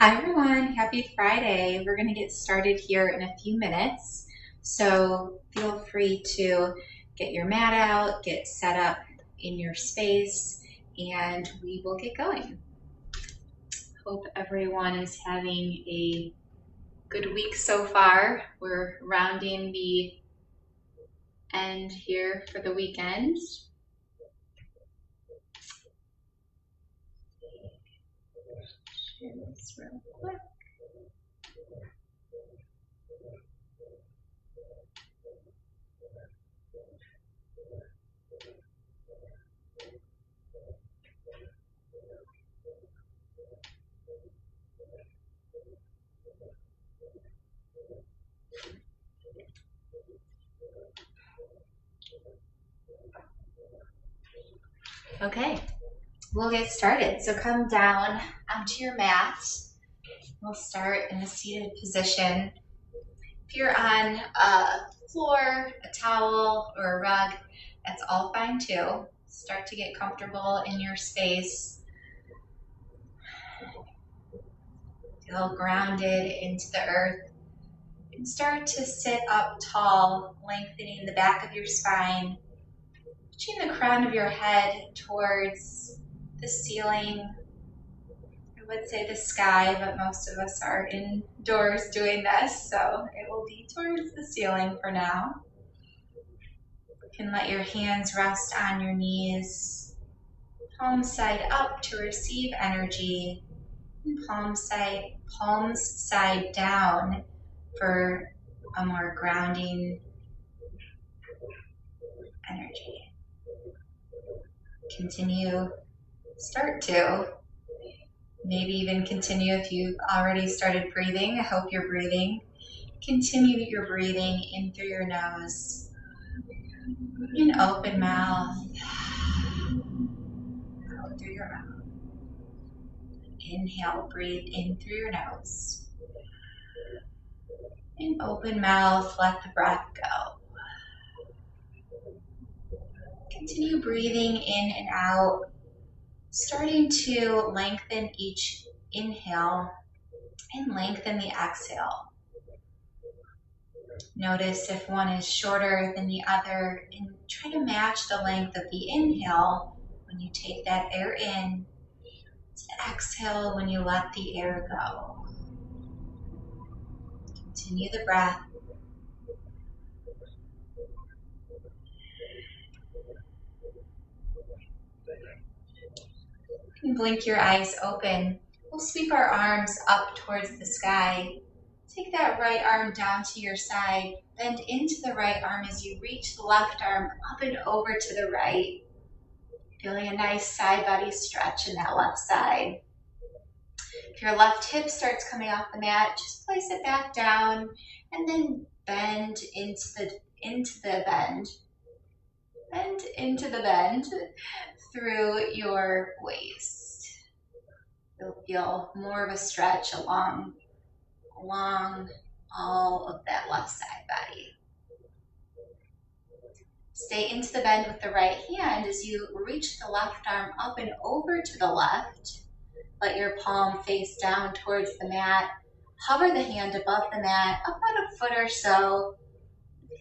Hi everyone, happy Friday. We're going to get started here in a few minutes. So feel free to get your mat out, get set up in your space, and we will get going. Hope everyone is having a good week so far. We're rounding the end here for the weekend. Share this real quick. Okay, we'll get started. So come down onto your mat. We'll start in a seated position. If you're on a floor, a towel, or a rug, that's all fine too. Start to get comfortable in your space. Feel grounded into the earth. And start to sit up tall, lengthening the back of your spine, pushing the crown of your head towards the ceiling. I would say the sky, but most of us are indoors doing this, so it will be towards the ceiling for now. You can let your hands rest on your knees, palms side up to receive energy, and palms side down for a more grounding energy. Start to. Maybe even continue if you've already started breathing. I hope you're breathing. Continue your breathing in through your nose. An open mouth. Out through your mouth. Inhale, breathe in through your nose. An open mouth, let the breath go. Continue breathing in and out, starting to lengthen each inhale and lengthen the exhale. Notice if one is shorter than the other and try to match the length of the inhale when you take that air in to exhale when you let the air go. Continue the breath. You can blink your eyes open. We'll sweep our arms up towards the sky. Take that right arm down to your side. Bend into the right arm as you reach the left arm up and over to the right. Feeling a nice side body stretch in that left side. If your left hip starts coming off the mat, just place it back down and then bend into the bend. Bend into the bend through your waist. You'll feel more of a stretch along all of that left side body. Stay into the bend with the right hand as you reach the left arm up and over to the left. Let your palm face down towards the mat. Hover the hand above the mat, about a foot or so.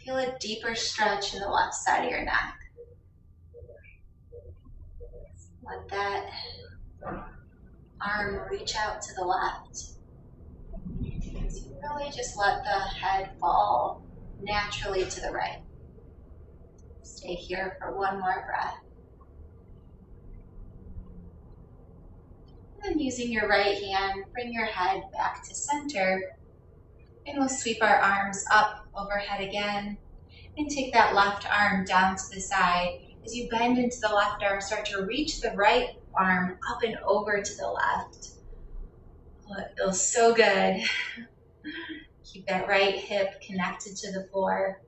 Feel a deeper stretch in the left side of your neck. Let that arm reach out to the left. So you really just let the head fall naturally to the right. Stay here for one more breath. And then using your right hand, bring your head back to center. And we'll sweep our arms up overhead again. And take that left arm down to the side. As you bend into the left arm, start to reach the right arm up and over to the left. Oh, it feels so good. Keep that right hip connected to the floor.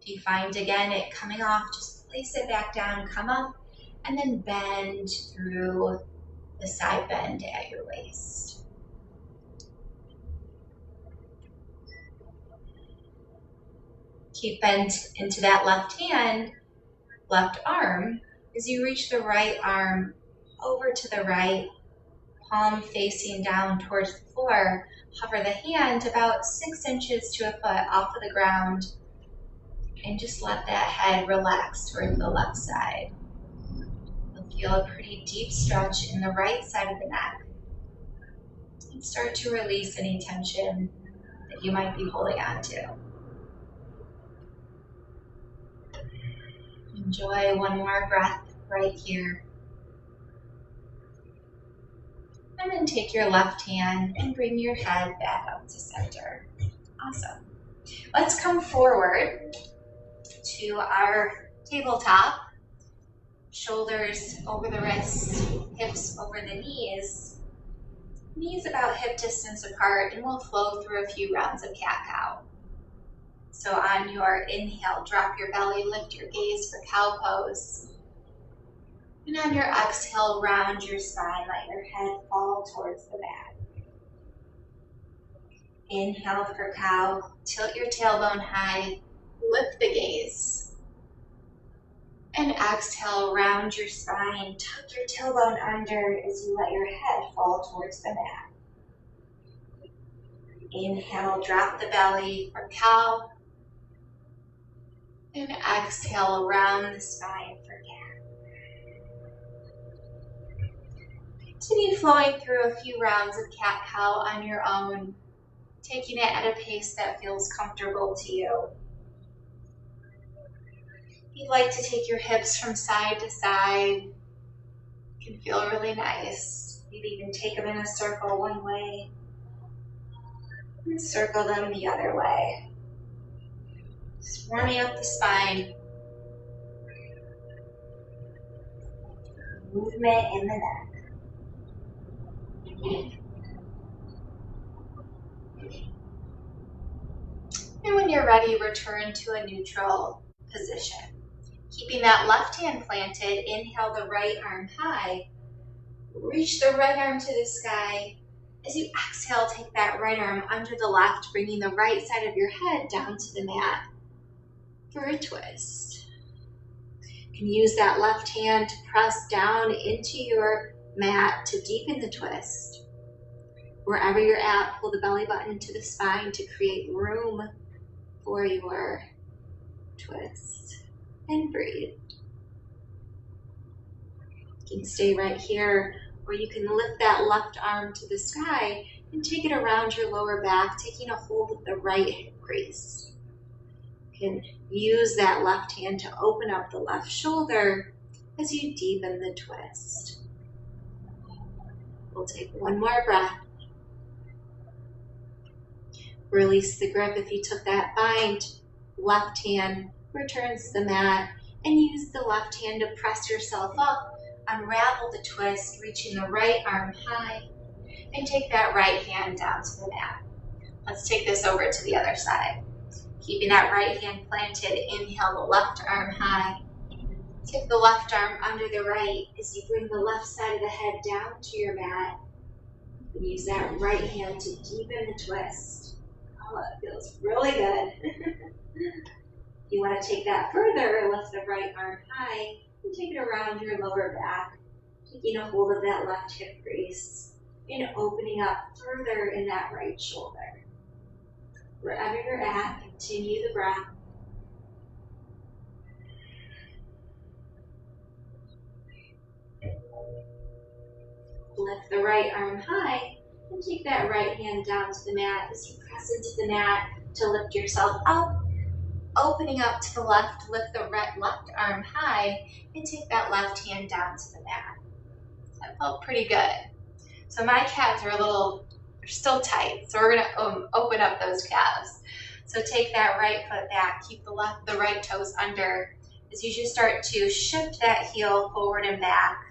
If you find again it coming off, just place it back down, come up, and then bend through the side bend at your waist. Keep bent into that left arm as you reach the right arm over to the right. palm facing down towards the floor. Hover the hand about 6 inches to a foot off of the ground and just let that head relax toward the left side. You'll feel a pretty deep stretch in the right side of the neck and start to release any tension that you might be holding on to. Enjoy one more breath right here. And then take your left hand and bring your head back up to center. Awesome. Let's come forward to our tabletop. Shoulders over the wrists, hips over the knees. Knees about hip distance apart, and we'll flow through a few rounds of cat-cow. So on your inhale, drop your belly, lift your gaze for cow pose. And on your exhale, round your spine, let your head fall towards the mat. Inhale for cow, tilt your tailbone high, lift the gaze. And exhale, round your spine, tuck your tailbone under as you let your head fall towards the mat. Inhale, drop the belly for cow. And exhale, round the spine for cat. Continue flowing through a few rounds of cat-cow on your own, taking it at a pace that feels comfortable to you. If you'd like to take your hips from side to side, it can feel really nice. You'd even take them in a circle one way and circle them the other way. Just warming up the spine. Movement in the neck. And when you're ready, return to a neutral position. Keeping that left hand planted, inhale the right arm high. Reach the right arm to the sky. As you exhale, take that right arm under the left, bringing the right side of your head down to the mat for a twist. You can use that left hand to press down into your mat to deepen the twist. Wherever you're at, pull the belly button to the spine to create room for your twist. And breathe. You can stay right here, or you can lift that left arm to the sky and take it around your lower back, taking a hold of the right hip crease. You can use that left hand to open up the left shoulder as you deepen the twist. We'll take one more breath. Release the grip if you took that bind. Left hand returns to the mat, and use the left hand to press yourself up. Unravel the twist, reaching the right arm high, and take that right hand down to the mat. Let's take this over to the other side. Keeping that right hand planted, inhale the left arm high. Take the left arm under the right as you bring the left side of the head down to your mat. And use that right hand to deepen the twist. Oh, it feels really good. If you want to take that further, lift the right arm high and take it around your lower back, taking a hold of that left hip crease and opening up further in that right shoulder. Wherever you're at, continue the breath. Lift the right arm high and take that right hand down to the mat as you press into the mat to lift yourself up. Opening up to the left, lift the left arm high and take that left hand down to the mat. That felt pretty good. So my calves are they're still tight, so we're gonna open up those calves. So take that right foot back, keep the right toes under as you just start to shift that heel forward and back.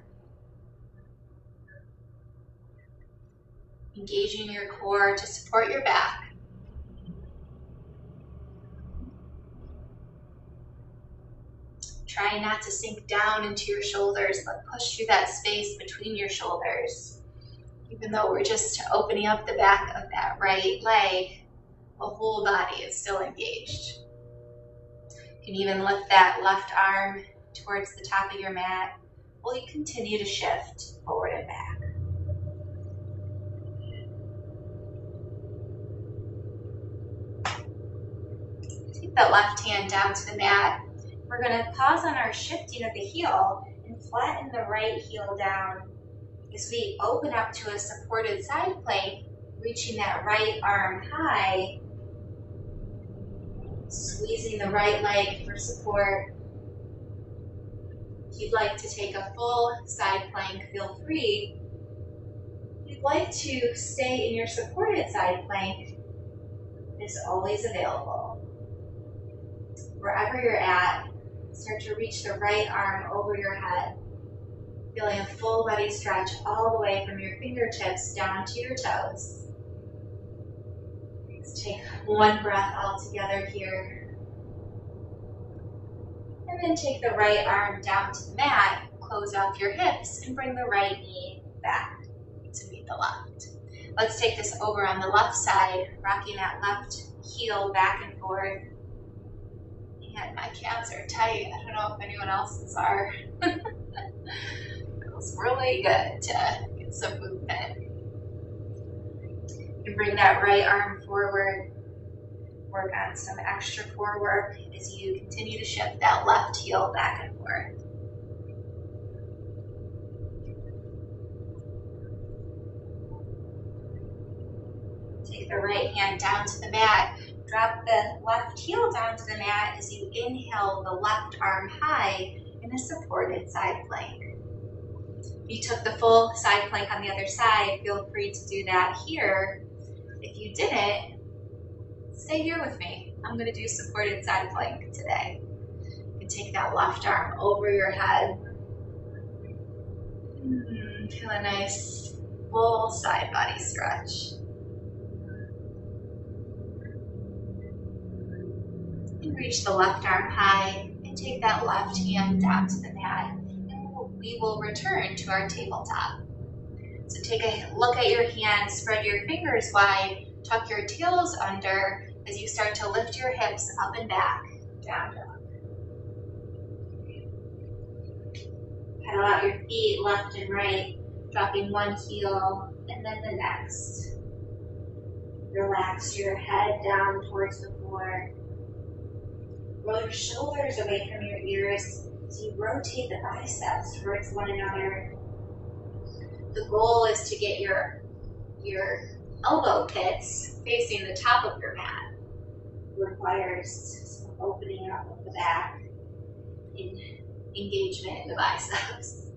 Engaging your core to support your back. Try not to sink down into your shoulders, but push through that space between your shoulders. Even though we're just opening up the back of that right leg, the whole body is still engaged. You can even lift that left arm towards the top of your mat while you continue to shift forward and back. that left hand down to the mat. We're going to pause on our shifting of the heel and flatten the right heel down as we open up to a supported side plank, reaching that right arm high, squeezing the right leg for support. If you'd like to take a full side plank, feel free. If you'd like to stay in your supported side plank, it is always available. Wherever you're at, start to reach the right arm over your head, feeling a full body stretch all the way from your fingertips down to your toes. Let's take one breath all together here. And then take the right arm down to the mat, close off your hips, and bring the right knee back to meet the left. Let's take this over on the left side, rocking that left heel back and forth. And my calves are tight. I don't know if anyone else's are. Feels really good to get some movement. You can bring that right arm forward. Work on some extra core work as you continue to shift that left heel back and forth. Take the right hand down to the mat. Drop the left heel down to the mat as you inhale the left arm high in a supported side plank. If you took the full side plank on the other side, feel free to do that here. If you didn't, stay here with me. I'm going to do supported side plank today. You can take that left arm over your head. Feel a nice full side body stretch. And reach the left arm high and take that left hand down to the mat. And we will return to our tabletop. So take a look at your hands, spread your fingers wide, tuck your tails under as you start to lift your hips up and back, down dog. Pedal out your feet left and right, dropping one heel and then the next. Relax your head down towards the floor. Roll your shoulders away from your ears as you rotate the biceps towards one another. The goal is to get your elbow pits facing the top of your mat. It requires some opening up of the back and engagement in the biceps.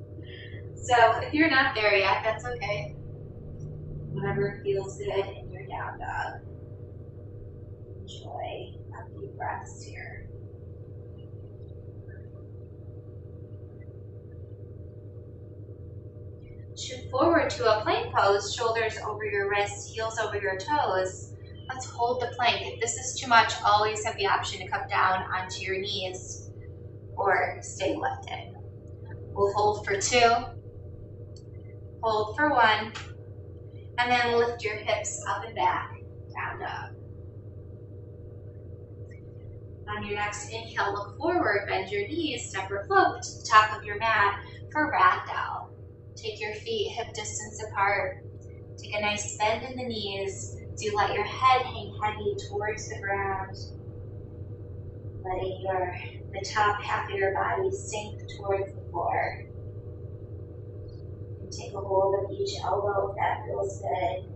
So if you're not there yet, that's okay. Whatever feels good in your down dog. Enjoy a few breaths here. Shoot forward to a plank pose, shoulders over your wrists, heels over your toes. Let's hold the plank. If this is too much, always have the option to come down onto your knees or stay lifted. We'll hold for 2, hold for 1, and then lift your hips up and back, down dog. On your next inhale, look forward, bend your knees, step or float to the top of your mat for ragdoll. Take your feet hip distance apart. Take a nice bend in the knees. Do let your head hang heavy towards the ground. Letting the top half of your body sink towards the floor. And take a hold of each elbow if that feels good.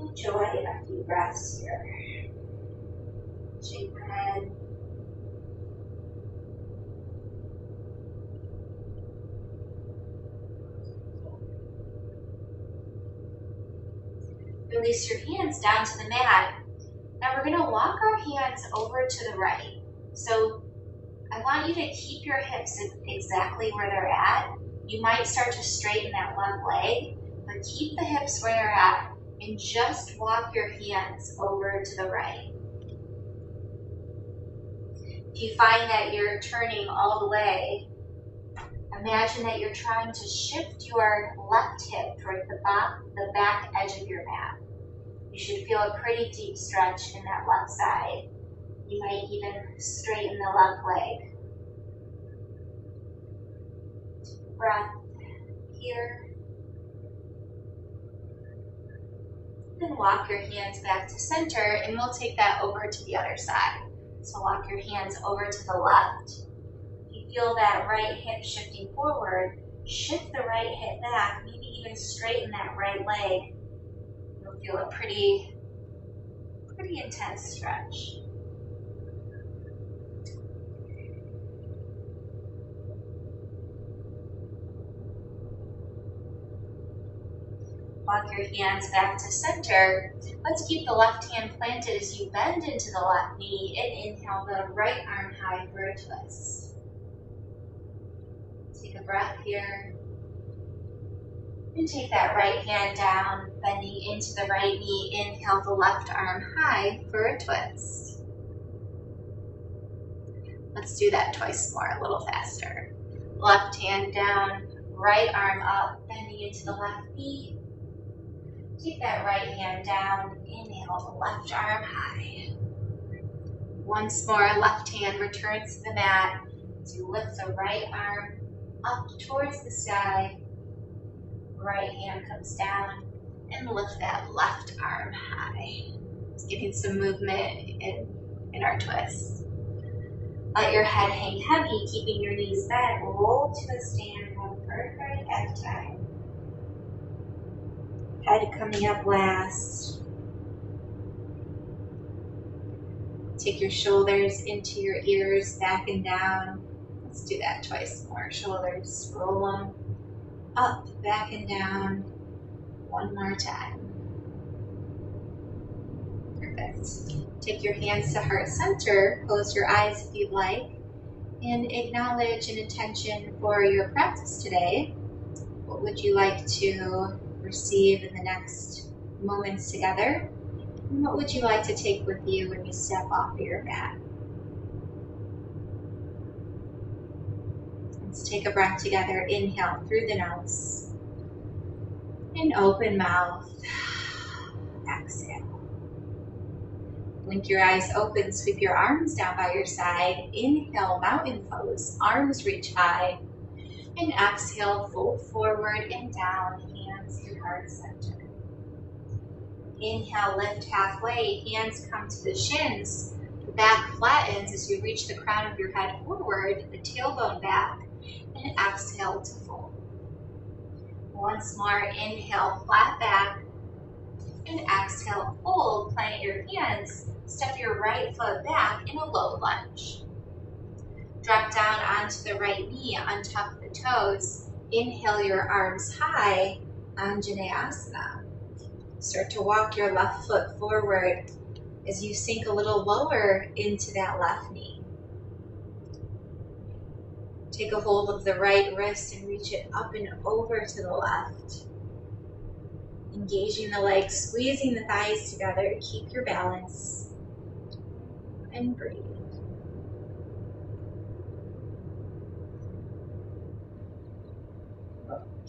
Enjoy a few breaths here. Shake your head. Release your hands down to the mat. Now we're going to walk our hands over to the right. So I want you to keep your hips exactly where they're at. You might start to straighten that left leg, but keep the hips where they're at and just walk your hands over to the right. If you find that you're turning all the way, imagine that you're trying to shift your left hip towards the back edge of your mat. You should feel a pretty deep stretch in that left side. You might even straighten the left leg. Breath here. And walk your hands back to center, and we'll take that over to the other side. So walk your hands over to the left. If you feel that right hip shifting forward, shift the right hip back, maybe even straighten that right leg. You'll feel a pretty intense stretch. Walk your hands back to center. Let's keep the left hand planted as you bend into the left knee and inhale the right arm high for a twist. Take a breath here. And take that right hand down, bending into the right knee. Inhale the left arm high for a twist. Let's do that twice more, a little faster. Left hand down, right arm up, bending into the left knee. Take that right hand down, inhale the left arm high. Once more, left hand returns to the mat as you lift the right arm up towards the sky. Right hand comes down and lift that left arm high. It's getting some movement in our twists. Let your head hang heavy, keeping your knees bent. Roll to a stand, one vertebrae at a time. Head coming up last. Take your shoulders into your ears, back and down. Let's do that twice more. Shoulders, roll them up, back and down. One more time. Perfect. Take your hands to heart center. Close your eyes if you'd like. And acknowledge an intention for your practice today. What would you like to receive in the next moments together? And what would you like to take with you when you step off of your mat? Let's take a breath together. Inhale through the nose. And open mouth. Exhale. Blink your eyes open. Sweep your arms down by your side. Inhale, mountain pose. Arms reach high. And exhale, fold forward and down. Hands to heart center. Inhale, lift halfway. Hands come to the shins. The back flattens as you reach the crown of your head forward, the tailbone back. And exhale to fold. Once more, inhale, flat back. And exhale, fold. Plant your hands. Step your right foot back in a low lunge. Drop down onto the right knee, untuck the toes. Inhale your arms high, Anjaneyasana. Start to walk your left foot forward as you sink a little lower into that left knee. Take a hold of the right wrist and reach it up and over to the left. Engaging the legs, squeezing the thighs together to keep your balance. And breathe.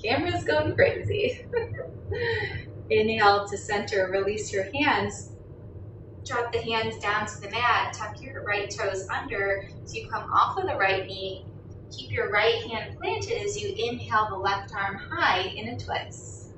Camera's going crazy. Inhale to center, release your hands. Drop the hands down to the mat, tuck your right toes under so you come off of the right knee. Keep your right hand planted as you inhale the left arm high in a twist.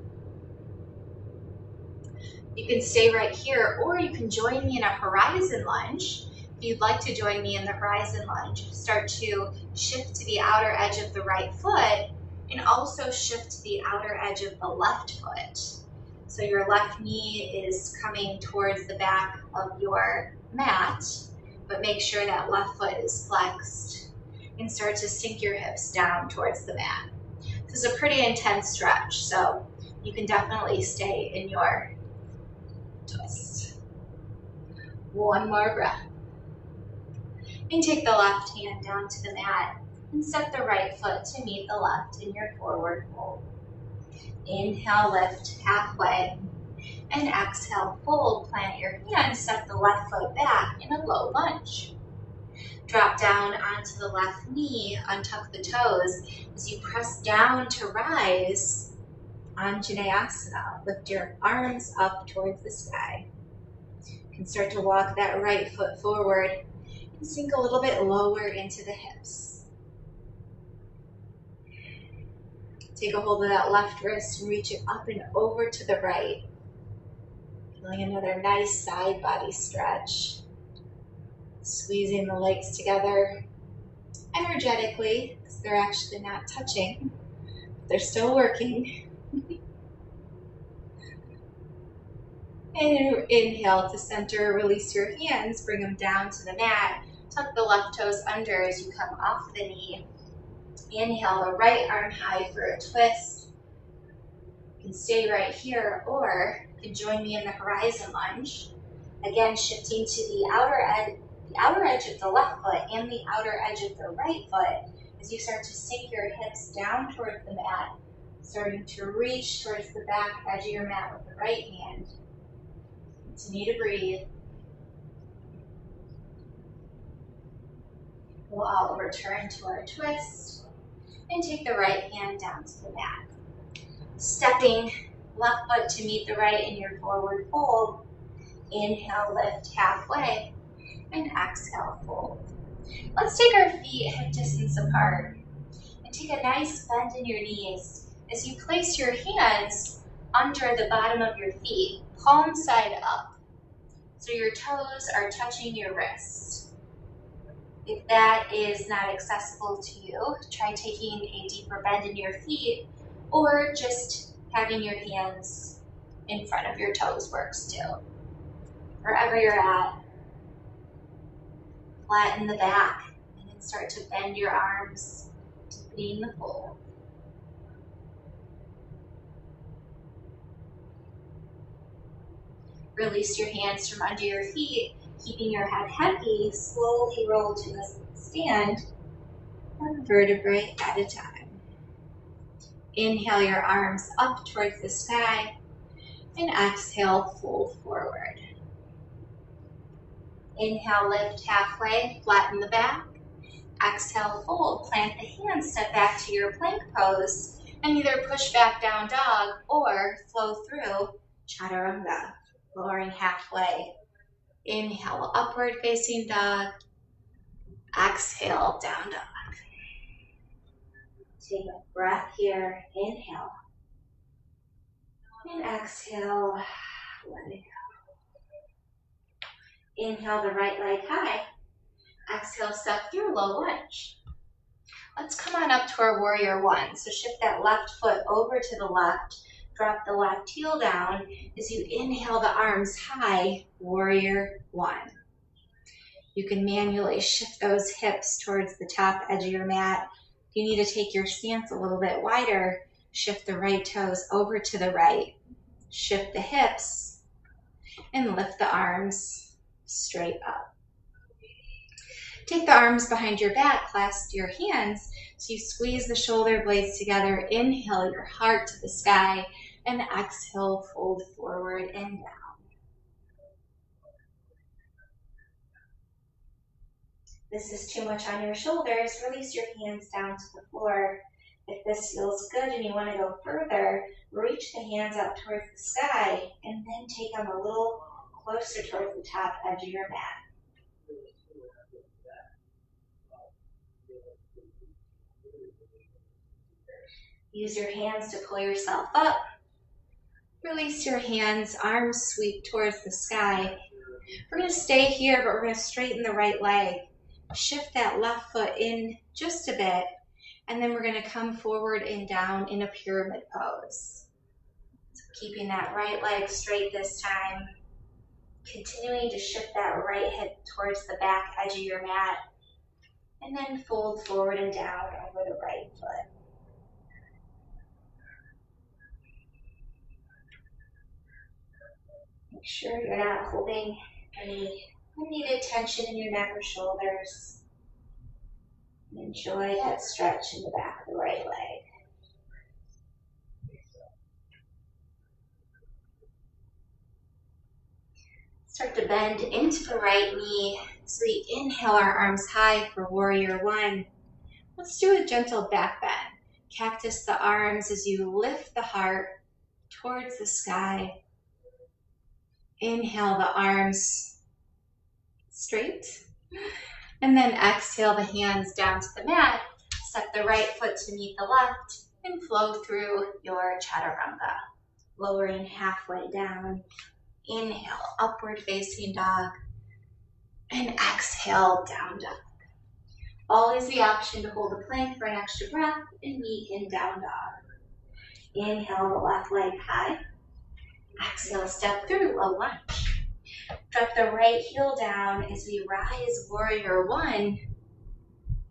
You can stay right here, or you can join me in a horizon lunge. If you'd like to join me in the horizon lunge, start to shift to the outer edge of the right foot and also shift to the outer edge of the left foot. So your left knee is coming towards the back of your mat, but make sure that left foot is flexed and start to sink your hips down towards the mat. This is a pretty intense stretch, so you can definitely stay in your twist. One more breath. And take the left hand down to the mat and set the right foot to meet the left in your forward fold. Inhale, lift halfway. And exhale, fold. Plant your hands, set the left foot back in a low lunge. Drop down onto the left knee, untuck the toes. As you press down to rise, Anjaneyasana. Lift your arms up towards the sky. You can start to walk that right foot forward and sink a little bit lower into the hips. Take a hold of that left wrist and reach it up and over to the right. Feeling another nice side body stretch. Squeezing the legs together energetically, because they're actually not touching. They're still working. And inhale to center, release your hands, bring them down to the mat. Tuck the left toes under as you come off the knee. Inhale the right arm high for a twist. You can stay right here, or you can join me in the horizon lunge. Again, shifting to the outer edge of the left foot and the outer edge of the right foot as you start to sink your hips down towards the mat, starting to reach towards the back edge of your mat with the right hand. Continue to breathe. We'll all return to our twist and take the right hand down to the mat. Stepping left foot to meet the right in your forward fold. Inhale, lift halfway, and exhale, fold. Let's take our feet hip distance apart and take a nice bend in your knees as you place your hands under the bottom of your feet, palm side up, so your toes are touching your wrists. If that is not accessible to you, try taking a deeper bend in your feet, or just having your hands in front of your toes works too. Wherever you're at, flatten the back and then start to bend your arms, deepening the fold. Release your hands from under your feet, keeping your head heavy. Slowly roll to a stand, one vertebrae at a time. Inhale your arms up towards the sky, and exhale, fold forward. Inhale, lift halfway, flatten the back. Exhale, fold, plant the hands, step back to your plank pose, and either push back down dog or flow through chaturanga, lowering halfway. Inhale, upward facing dog. Exhale, down dog. Take a breath here. Inhale. And exhale, let it go. Inhale the right leg high. Exhale, step through low lunge. Let's come on up to our warrior one. So shift that left foot over to the left. Drop the left heel down as you inhale the arms high, warrior one. You can manually shift those hips towards the top edge of your mat. If you need to take your stance a little bit wider, shift the right toes over to the right. Shift the hips and lift the arms straight up. Take the arms behind your back, clasp your hands so you squeeze the shoulder blades together. Inhale your heart to the sky and exhale, fold forward and down. This is too much on your shoulders. Release your hands down to the floor. If this feels good and you want to go further, reach the hands up towards the sky and then take them a little closer towards the top edge of your mat. Use your hands to pull yourself up. Release your hands, arms sweep towards the sky. We're going to stay here, but we're going to straighten the right leg. Shift that left foot in just a bit, and then we're going to come forward and down in a pyramid pose. So keeping that right leg straight this time. Continuing to shift that right hip towards the back edge of your mat, and then fold forward and down over the right foot. Make sure you're not holding any unneeded tension in your neck or shoulders. And enjoy that stretch in the back of the right leg. Start to bend into the right knee. So we inhale our arms high for warrior one. Let's do a gentle back bend. Cactus the arms as you lift the heart towards the sky. Inhale the arms straight. And then exhale the hands down to the mat. Step the right foot to meet the left and flow through your chaturanga. Lowering halfway down. Inhale, upward facing dog. And exhale, down dog. Always the option to hold a plank for an extra breath and meet in down dog. Inhale, the left leg high. Exhale, step through, low lunge. Drop the right heel down as we rise, warrior one.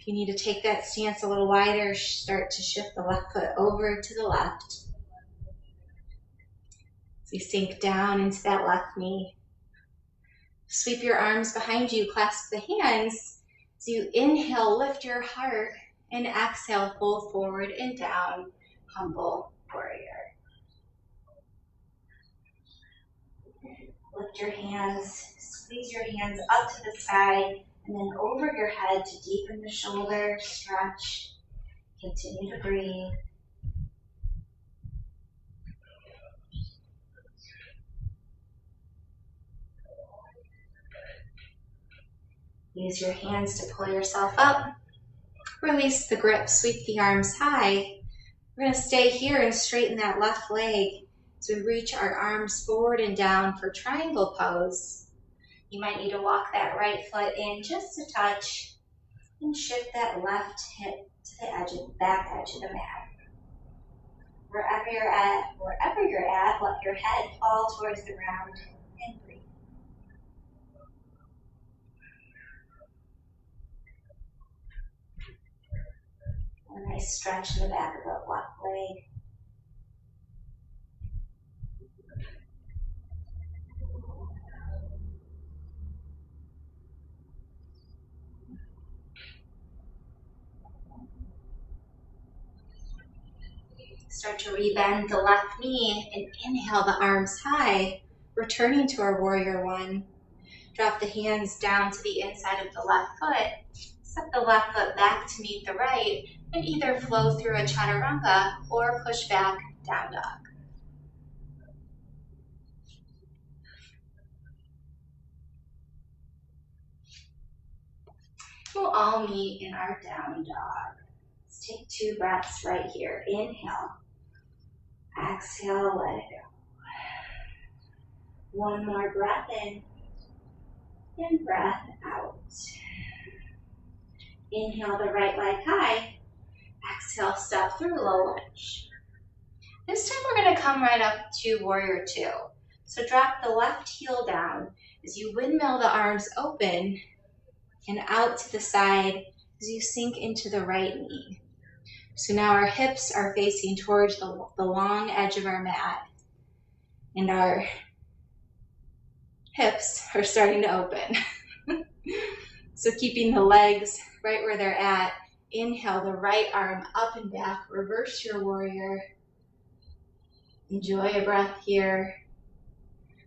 If you need to take that stance a little wider, start to shift the left foot over to the left. As we sink down into that left knee. Sweep your arms behind you, clasp the hands. As you inhale, lift your heart, and exhale, fold forward and down, humble warrior. Lift your hands, squeeze your hands up to the sky, and then over your head to deepen the shoulder, stretch, continue to breathe. Use your hands to pull yourself up. Release the grip, sweep the arms high. We're going to stay here and straighten that left leg as we reach our arms forward and down for triangle pose. You might need to walk that right foot in just a touch and shift that left hip to the edge of the back edge of the mat. Wherever you're at, let your head fall towards the ground and breathe. A nice stretch in the back of the left leg. Start to rebend the left knee and inhale the arms high, returning to our warrior one. Drop the hands down to the inside of the left foot. Step the left foot back to meet the right and either flow through a chaturanga or push back, down dog. We'll all meet in our down dog. Let's take 2 breaths right here. Inhale. Exhale, let it go. One more breath in and breath out. Inhale the right leg high. Exhale, step through, low lunge. This time we're going to come right up to warrior two. So drop the left heel down as you windmill the arms open and out to the side as you sink into the right knee. So now our hips are facing towards the long edge of our mat, and our hips are starting to open. So keeping the legs right where they're at, inhale the right arm up and back, reverse your warrior. Enjoy a breath here.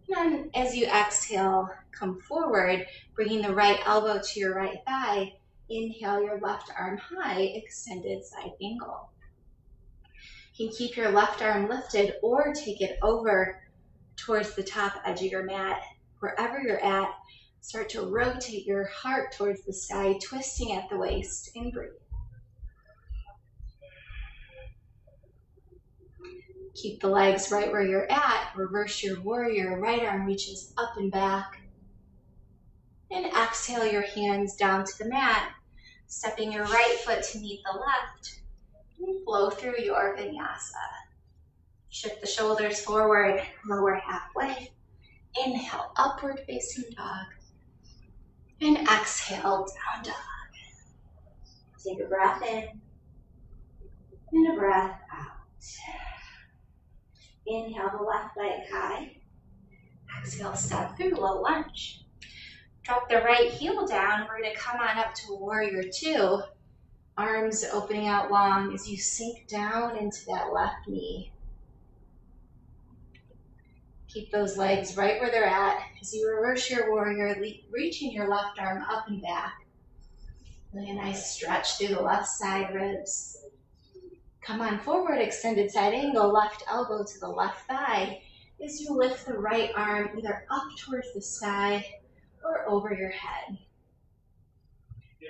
And then as you exhale, come forward, bringing the right elbow to your right thigh. Inhale your left arm high, extended side angle. You can keep your left arm lifted or take it over towards the top edge of your mat. Wherever you're at, start to rotate your heart towards the sky, twisting at the waist, and breathe. Keep the legs right where you're at. Reverse your warrior. Right arm reaches up and back. And exhale your hands down to the mat, stepping your right foot to meet the left. And flow through your vinyasa. Shift the shoulders forward, lower halfway. Inhale, upward facing dog. And exhale, down dog. Take a breath in and a breath out. Inhale the left leg high. Exhale, step through, low lunge. Drop the right heel down. We're going to come on up to warrior two. Arms opening out long as you sink down into that left knee. Keep those legs right where they're at as you reverse your warrior, reaching your left arm up and back. Really a nice stretch through the left side ribs. Come on forward, extended side angle, left elbow to the left thigh as you lift the right arm either up towards the sky or over your head.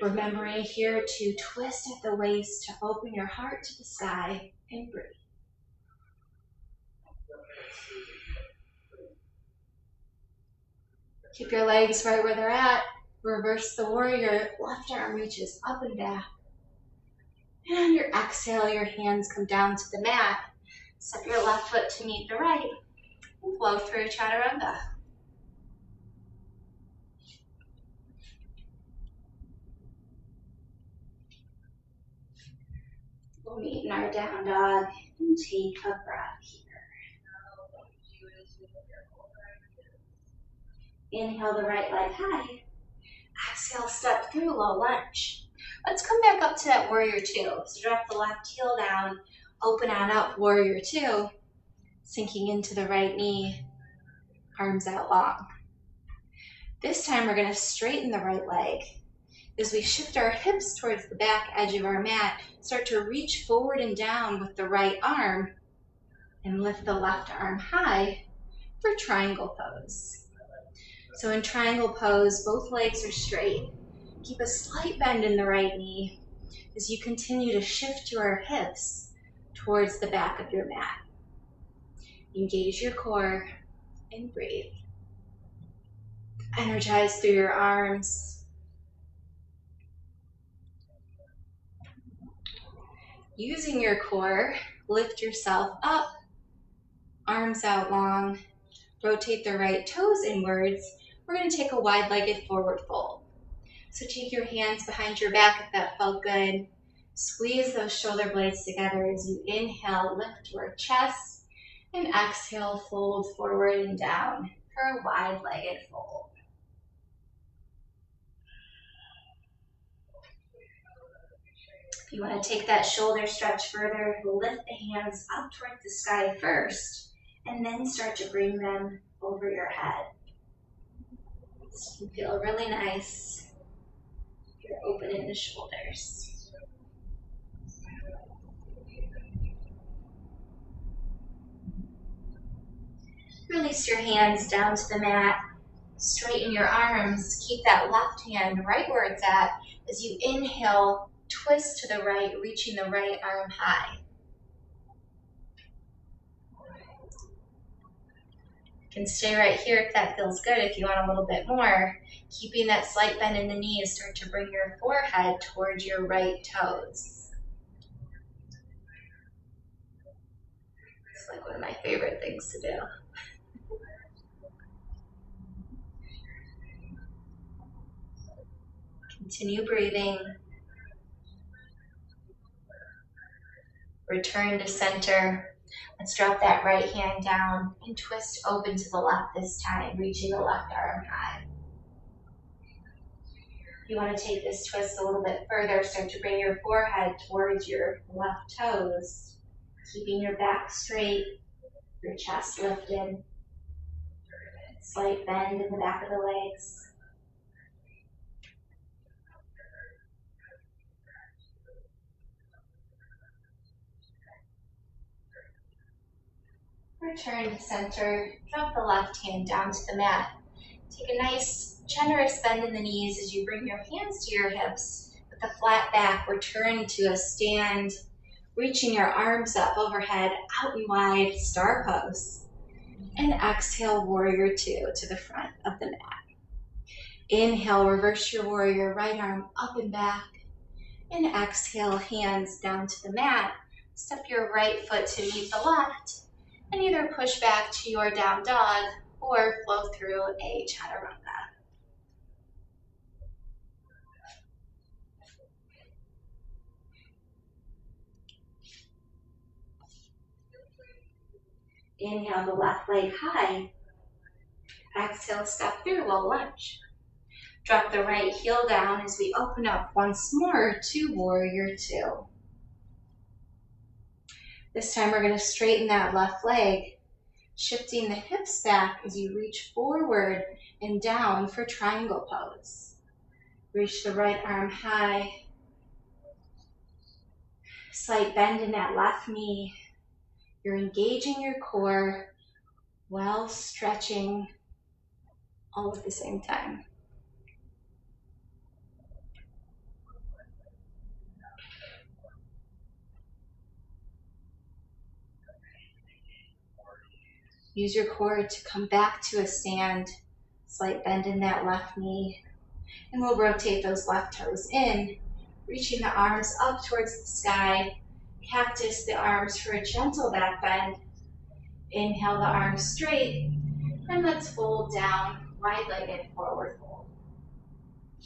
Remembering here to twist at the waist to open your heart to the sky and breathe. Keep your legs right where they're at. Reverse the warrior. Left arm reaches up and back. And on your exhale, your hands come down to the mat. Step your left foot to meet the right. And flow through chaturanga. We'll meet in our down dog and take a breath here. Inhale the right leg high. Exhale, step through low lunge. Let's come back up to that warrior two. So drop the left heel down, open on up, warrior two, sinking into the right knee, arms out long. This time we're going to straighten the right leg. As we shift our hips towards the back edge of our mat, start to reach forward and down with the right arm and lift the left arm high for triangle pose. So in triangle pose, both legs are straight. Keep a slight bend in the right knee as you continue to shift your hips towards the back of your mat. Engage your core and breathe. Energize through your arms. Using your core, lift yourself up, arms out long, rotate the right toes inwards. We're going to take a wide-legged forward fold. So take your hands behind your back if that felt good. Squeeze those shoulder blades together as you inhale, lift your chest, and exhale, fold forward and down for a wide-legged fold. If you want to take that shoulder stretch further, lift the hands up towards the sky first, and then start to bring them over your head. This can feel really nice. You're open in the shoulders. Release your hands down to the mat. Straighten your arms. Keep that left hand right where it's at. As you inhale, twist to the right, reaching the right arm high. You can stay right here if that feels good. If you want a little bit more, keeping that slight bend in the knees, start to bring your forehead towards your right toes. It's like one of my favorite things to do. Continue breathing. Return to center. Let's drop that right hand down and twist open to the left this time, reaching the left arm high. If you want to take this twist a little bit further, start to bring your forehead towards your left toes, keeping your back straight, your chest lifted, slight bend in the back of the legs. Return to center, drop the left hand down to the mat. Take a nice, generous bend in the knees as you bring your hands to your hips. With a flat back, return to a stand, reaching your arms up overhead, out and wide, star pose. And exhale, warrior two to the front of the mat. Inhale, reverse your warrior, right arm up and back. And exhale, hands down to the mat. Step your right foot to meet the left. And either push back to your down dog or flow through a chaturanga. Inhale the left leg high. Exhale, step through low lunge. Drop the right heel down as we open up once more to warrior two. This time we're going to straighten that left leg, shifting the hips back as you reach forward and down for triangle pose. Reach the right arm high. Slight bend in that left knee. You're engaging your core while stretching all at the same time. Use your core to come back to a stand. Slight bend in that left knee. And we'll rotate those left toes in, reaching the arms up towards the sky. Cactus the arms for a gentle back bend. Inhale the arms straight, and let's fold down, wide-legged forward fold.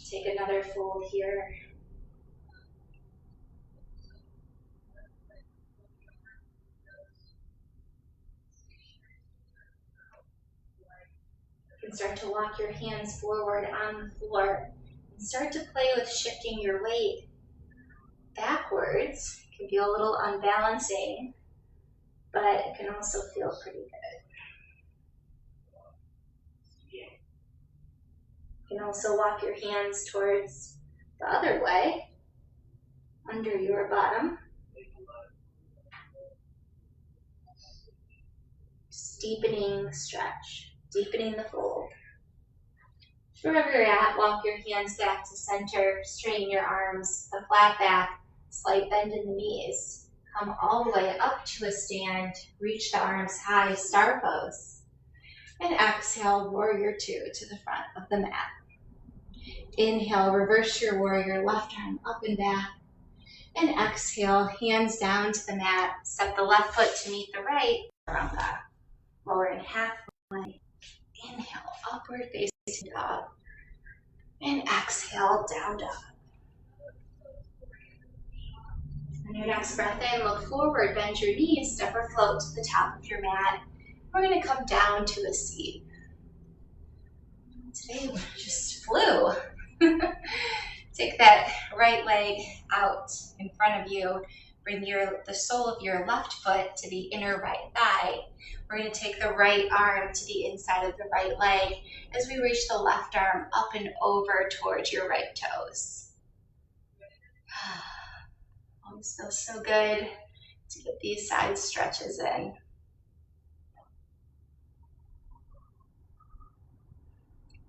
Take another fold here. You can start to walk your hands forward on the floor and start to play with shifting your weight backwards. It can be a little unbalancing, but it can also feel pretty good. You can also walk your hands towards the other way, under your bottom. Just deepening the stretch, deepening the fold. Wherever you're at, walk your hands back to center, straighten your arms, the flat back, slight bend in the knees. Come all the way up to a stand, reach the arms high, star pose. And exhale, warrior two to the front of the mat. Inhale, reverse your warrior, left arm up and back. And exhale, hands down to the mat. Step the left foot to meet the right. Around that. Lowering halfway. Inhale, upward facing dog. And exhale, down dog. On your next breath in, look forward, bend your knees, step or float to the top of your mat. We're going to come down to a seat. Today we just flew. Take that right leg out in front of you. Bring the sole of your left foot to the inner right thigh. We're going to take the right arm to the inside of the right leg as we reach the left arm up and over towards your right toes. Always feels so good to get these side stretches in.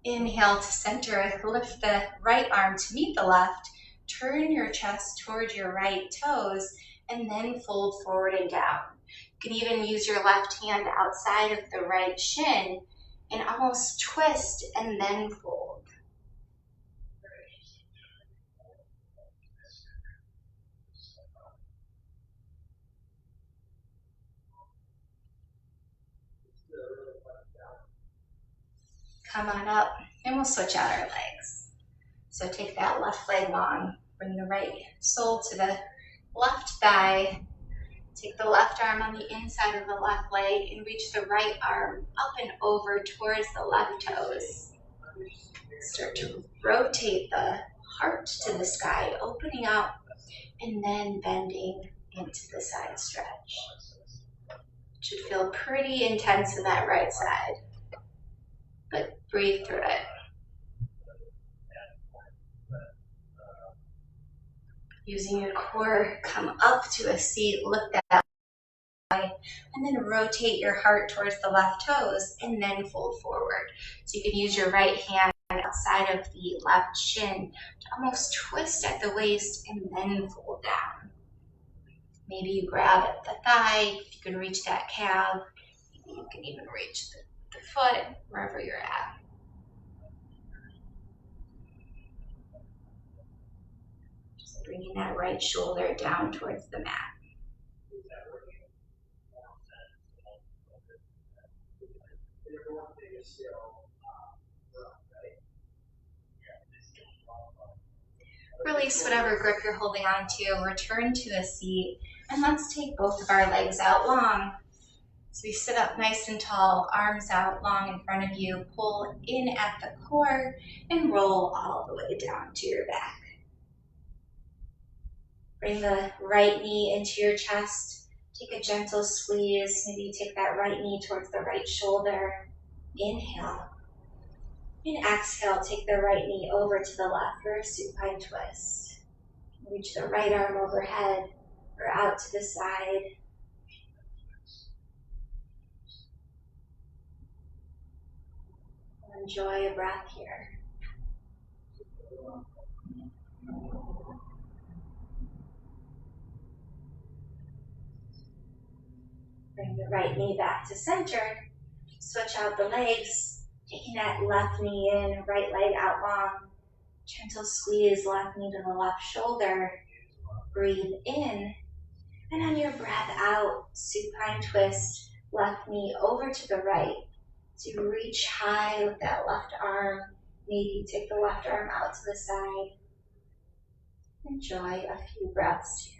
Inhale to center, lift the right arm to meet the left, turn your chest towards your right toes, and then fold forward and down. You can even use your left hand outside of the right shin and almost twist and then fold. Come on up, and we'll switch out our legs. So take that left leg long, bring the right sole to the left thigh, take the left arm on the inside of the left leg and reach the right arm up and over towards the left toes. Start to rotate the heart to the sky, opening up and then bending into the side stretch. It should feel pretty intense in that right side, but breathe through it. Using your core, come up to a seat, lift that way, and then rotate your heart towards the left toes and then fold forward. So you can use your right hand outside of the left shin to almost twist at the waist and then fold down. Maybe you grab at the thigh, if you can reach that calf. Maybe you can even reach the foot, wherever you're at. Just bringing that right shoulder down towards the mat. Release whatever grip you're holding on to, return to a seat, and let's take both of our legs out long. So we sit up nice and tall, arms out long in front of you, pull in at the core, and roll all the way down to your back. Bring the right knee into your chest, take a gentle squeeze, maybe take that right knee towards the right shoulder. Inhale. And exhale, take the right knee over to the left for a supine twist. Reach the right arm overhead or out to the side. Enjoy a breath here. Bring the right knee back to center. Switch out the legs. Taking that left knee in, right leg out long. Gentle squeeze, left knee to the left shoulder. Breathe in. And on your breath out, supine twist, left knee over to the right. So you reach high with that left arm. Maybe take the left arm out to the side. Enjoy a few breaths here.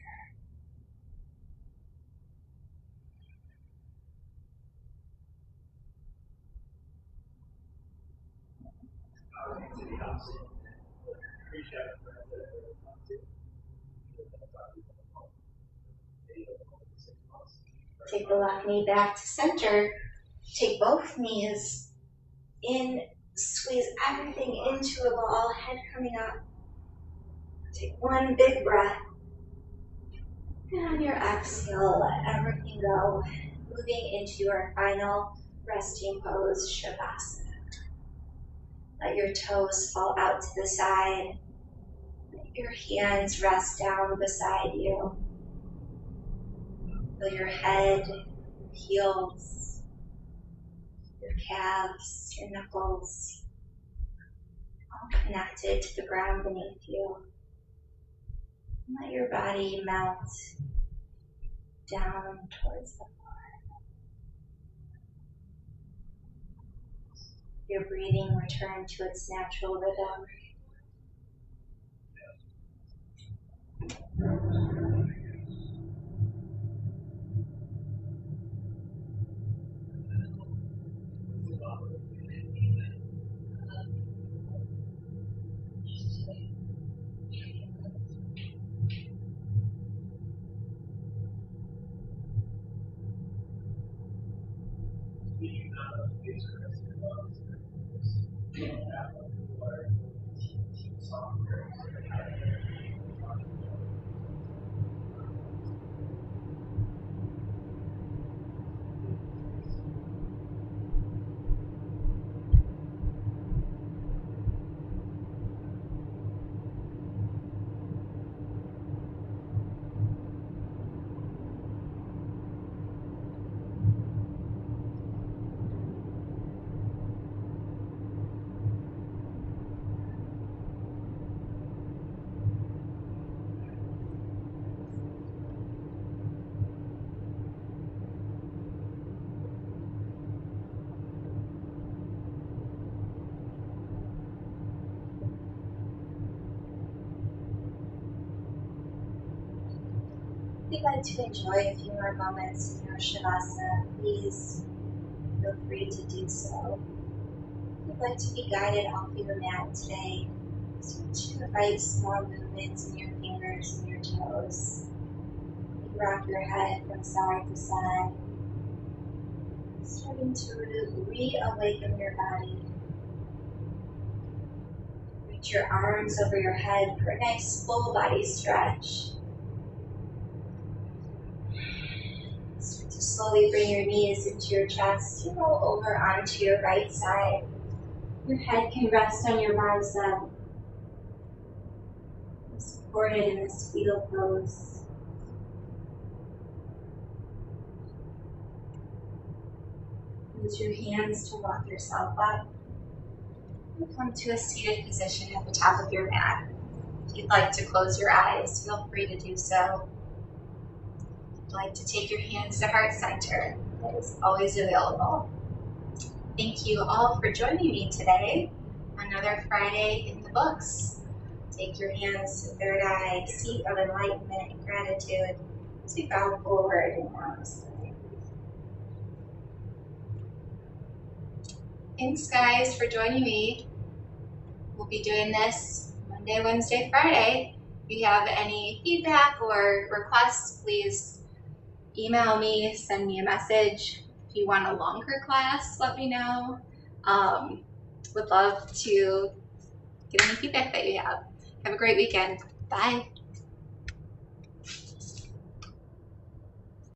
Take the left knee back to center. Take both knees in, squeeze everything into a ball, head coming up. Take one big breath. And on your exhale, let everything go. Moving into your final resting pose, Shavasana. Let your toes fall out to the side. Let your hands rest down beside you. Feel your head, your heels, your calves, your knuckles, all connected to the ground beneath you. And let your body melt down towards the floor. Your breathing return to its natural rhythm. If you'd like to enjoy a few more moments in your Shavasana, please feel free to do so. If you'd like to be guided off your mat today, start to invite small movements in your fingers and your toes. You rock your head from side to side, starting to reawaken your body. Reach your arms over your head for a nice full body stretch. Start to slowly bring your knees into your chest. You roll over onto your right side. Your head can rest on your bicep. You're supported in this fetal pose. Use your hands to walk yourself up. And come to a seated position at the top of your mat. If you'd like to close your eyes, feel free to do so. If you'd like to take your hands to heart center, that is always available. Thank you all for joining me today. Another Friday in the books. Take your hands to third eye, seat of enlightenment and gratitude as we bow forward in namaste. Thanks guys for joining me. We'll be doing this Monday, Wednesday, Friday. If you have any feedback or requests, please email me, send me a message. If you want a longer class, let me know. Would love to get any feedback that you have. Have a great weekend. Bye.